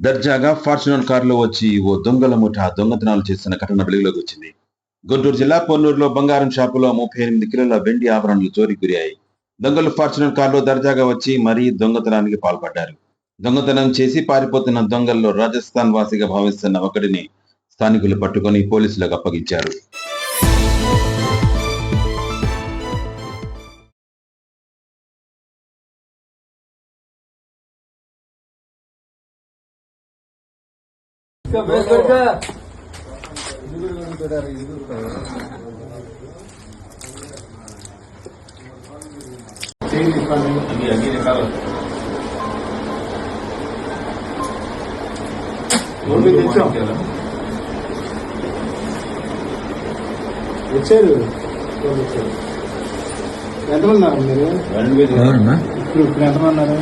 దర్జాగా ఫార్చునర్ కారులో వచ్చి ఓ దొంగల ముఠా దొంగతనాలు చేస్తున్న ఘటన వెలుగులోకి వచ్చింది. గుంటూరు జిల్లా పొన్నూరులో బంగారం షాపులో 38 కిలోల వెండి ఆభరణాలు చోరీకి గురయ్యాయి. దొంగలు ఫార్చునర్ కారులో దర్జాగా వచ్చి మరీ దొంగతనానికి పాల్పడ్డారు. దొంగతనం చేసి పారిపోతున్న దొంగల్లో రాజస్థాన్ వాసిగా భావిస్తున్న ఒకడిని స్థానికులు పట్టుకొని పోలీసులకు అప్పగించారు. వచ్చారు ఎంతమంది ఉన్నారు మీరు? ఇప్పుడు ఎంతమంది ఉన్నారు?